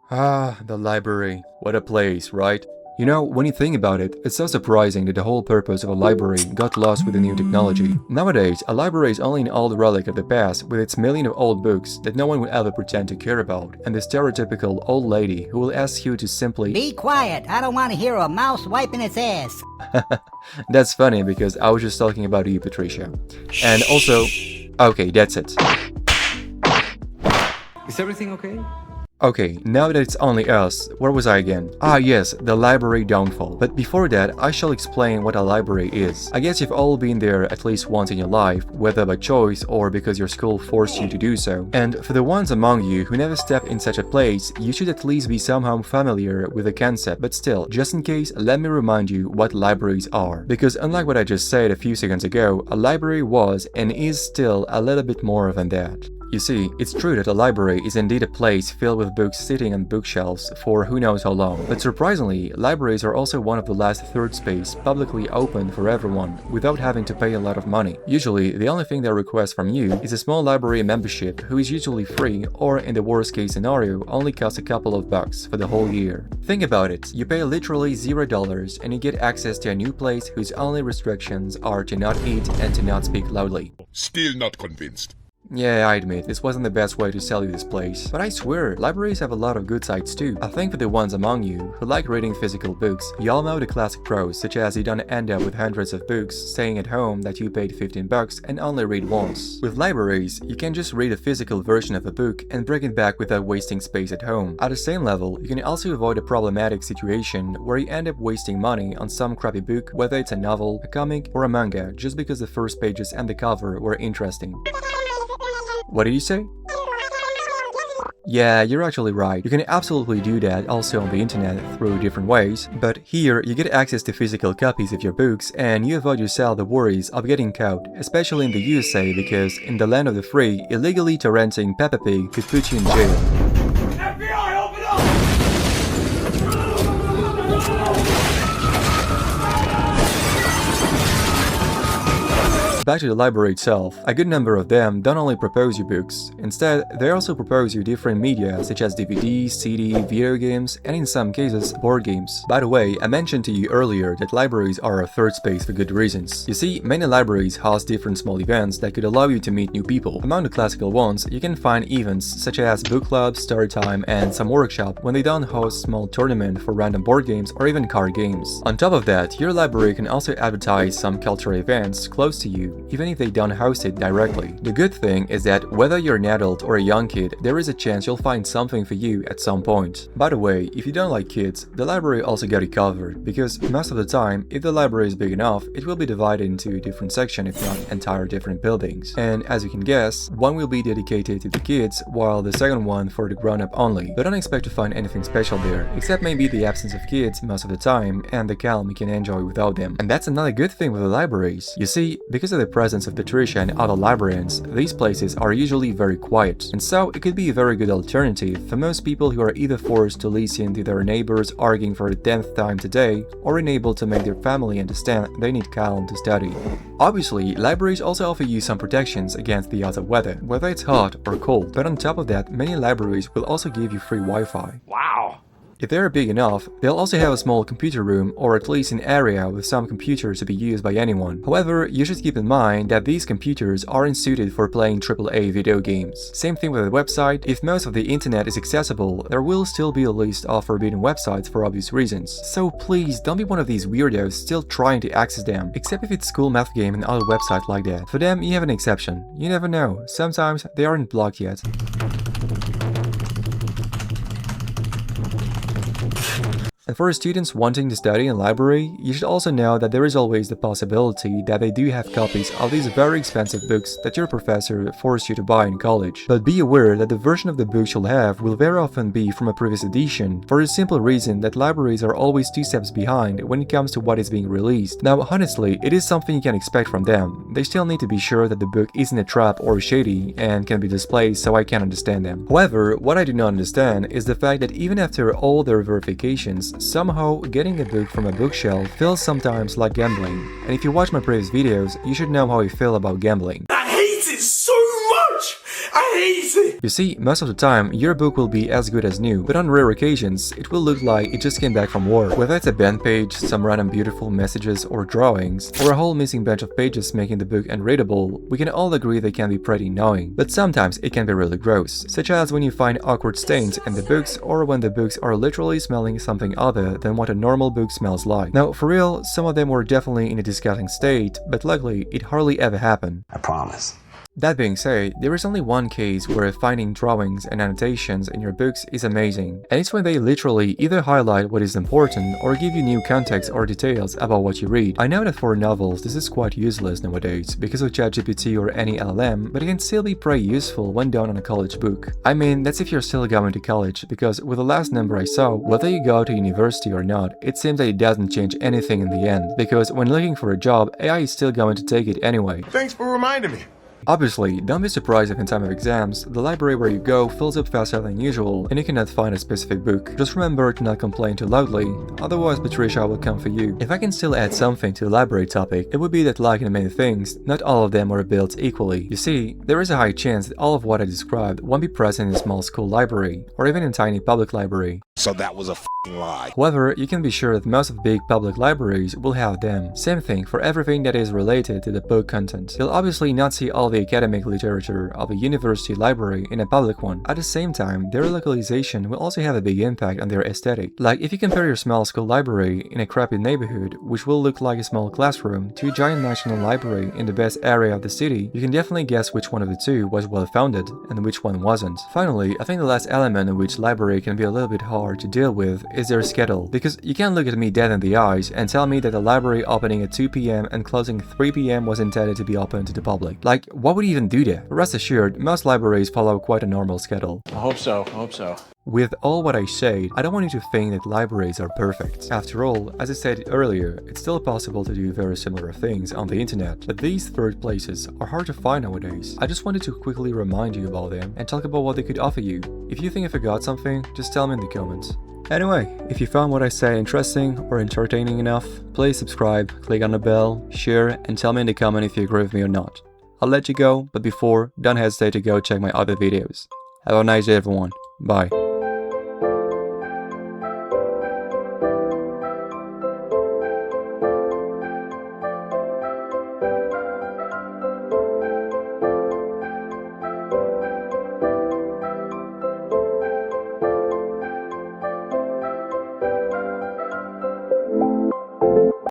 Ah, the library. What a place, right? You know, when you think about it, it's so surprising that the whole purpose of a library got lost with the new technology. Nowadays, a library is only an old relic of the past with its million of old books that no one would ever pretend to care about, and the stereotypical old lady who will ask you to simply Be quiet, I don't want to hear a mouse wiping its ass. That's funny because I was just talking about you, Patricia. And also, okay, that's it. Is everything okay? Okay, now that it's only us, where was I again? Ah yes, the library downfall. But before that, I shall explain what a library is. I guess you've all been there at least once in your life, whether by choice or because your school forced you to do so. And for the ones among you who never stepped in such a place, you should at least be somehow familiar with the concept. But still, just in case, let me remind you what libraries are. Because unlike what I just said a few seconds ago, a library was and is still a little bit more than that. You see, it's true that a library is indeed a place filled with books sitting on bookshelves for who knows how long. But surprisingly, libraries are also one of the last third space publicly open for everyone without having to pay a lot of money. Usually, the only thing they request from you is a small library membership who is usually free or in the worst case scenario only costs a couple of bucks for the whole year. Think about it, you pay literally $0 and you get access to a new place whose only restrictions are to not eat and to not speak loudly. Still not convinced. Yeah, I admit, this wasn't the best way to sell you this place. But I swear, libraries have a lot of good sides too. I think for the ones among you who like reading physical books, you all know the classic pros, such as you don't end up with hundreds of books staying at home that you paid 15 bucks and only read once. With libraries, you can just read a physical version of a book and bring it back without wasting space at home. At the same level, you can also avoid a problematic situation where you end up wasting money on some crappy book, whether it's a novel, a comic, or a manga, just because the first pages and the cover were interesting. What did you say? Yeah, you're actually right. You can absolutely do that also on the internet through different ways, but here you get access to physical copies of your books and you avoid yourself the worries of getting caught, especially in the USA because in the land of the free, illegally torrenting Peppa Pig could put you in jail. FBI, open up! Back to the library itself, a good number of them don't only propose you books, instead they also propose you different media such as DVD, CD, video games, and in some cases, board games. By the way, I mentioned to you earlier that libraries are a third space for good reasons. You see, many libraries host different small events that could allow you to meet new people. Among the classical ones, you can find events such as book clubs, story time, and some workshop when they don't host small tournament for random board games or even card games. On top of that, your library can also advertise some cultural events close to you, even if they don't host it directly. The good thing is that whether you're an adult or a young kid, there is a chance you'll find something for you at some point. By the way, if you don't like kids, the library also got you covered, because most of the time, if the library is big enough, it will be divided into different sections if not entire different buildings. And as you can guess, one will be dedicated to the kids, while the second one for the grown-up only. But don't expect to find anything special there, except maybe the absence of kids most of the time, and the calm you can enjoy without them. And that's another good thing with the libraries. You see, because of the presence of Patricia and other librarians, these places are usually very quiet, and so it could be a very good alternative for most people who are either forced to listen to their neighbors arguing for the 10th time today, or unable to make their family understand they need calm to study. Obviously, libraries also offer you some protections against the odds of weather, whether it's hot or cold, but on top of that, many libraries will also give you free Wi-Fi. Wow. If they're big enough, they'll also have a small computer room or at least an area with some computers to be used by anyone. However, you should keep in mind that these computers aren't suited for playing AAA video games. Same thing with the website, if most of the internet is accessible, there will still be a list of forbidden websites for obvious reasons. So please don't be one of these weirdos still trying to access them, except if it's School Math Game and other websites like that. For them, you have an exception. You never know, sometimes they aren't blocked yet. And for students wanting to study in library, you should also know that there is always the possibility that they do have copies of these very expensive books that your professor forced you to buy in college. But be aware that the version of the books you'll have will very often be from a previous edition, for the simple reason that libraries are always 2 steps behind when it comes to what is being released. Now honestly, it is something you can expect from them. They still need to be sure that the book isn't a trap or shady and can be displayed, so I can understand them. However, what I do not understand is the fact that even after all their verifications, somehow getting a book from a bookshelf feels sometimes like gambling. And if you watch my previous videos, you should know how I feel about gambling. I hate it so much! Easy! You see, most of the time, your book will be as good as new, but on rare occasions, it will look like it just came back from war. Whether it's a bent page, some random beautiful messages or drawings, or a whole missing bunch of pages making the book unreadable, we can all agree they can be pretty annoying. But sometimes it can be really gross, such as when you find awkward stains in the books or when the books are literally smelling something other than what a normal book smells like. Now, for real, some of them were definitely in a disgusting state, but luckily, it hardly ever happened. I promise. That being said, there is only one case where finding drawings and annotations in your books is amazing, and it's when they literally either highlight what is important or give you new context or details about what you read. I know that for novels this is quite useless nowadays because of ChatGPT or any LLM, but it can still be pretty useful when done on a college book. I mean, that's if you're still going to college, because with the last number I saw, whether you go to university or not, it seems that it doesn't change anything in the end, because when looking for a job, AI is still going to take it anyway. Thanks for reminding me. Obviously, don't be surprised if in time of exams, the library where you go fills up faster than usual and you cannot find a specific book. Just remember to not complain too loudly, otherwise Patricia will come for you. If I can still add something to the library topic, it would be that like in many things, not all of them are built equally. You see, there is a high chance that all of what I described won't be present in a small school library, or even in a tiny public library. So that was a f***ing lie. However, you can be sure that most of the big public libraries will have them. Same thing for everything that is related to the book content. You'll obviously not see all the academic literature of a university library in a public one. At the same time, their localization will also have a big impact on their aesthetic. Like if you compare your small school library in a crappy neighborhood, which will look like a small classroom, to a giant national library in the best area of the city, you can definitely guess which one of the two was well founded and which one wasn't. Finally, I think the last element in which library can be a little bit hard to deal with is their schedule, because you can't look at me dead in the eyes and tell me that the library opening at 2 PM and closing 3 PM was intended to be open to the public. Like, what would even do that? Rest assured, most libraries follow quite a normal schedule. I hope so. With all what I said, I don't want you to think that libraries are perfect. After all, as I said earlier, it's still possible to do very similar things on the internet, but these third places are hard to find nowadays. I just wanted to quickly remind you about them and talk about what they could offer you. If you think I forgot something, just tell me in the comments. Anyway, if you found what I said interesting or entertaining enough, please subscribe, click on the bell, share, and tell me in the comment if you agree with me or not. I'll let you go, but before, don't hesitate to go check my other videos. Have a nice day everyone. Bye.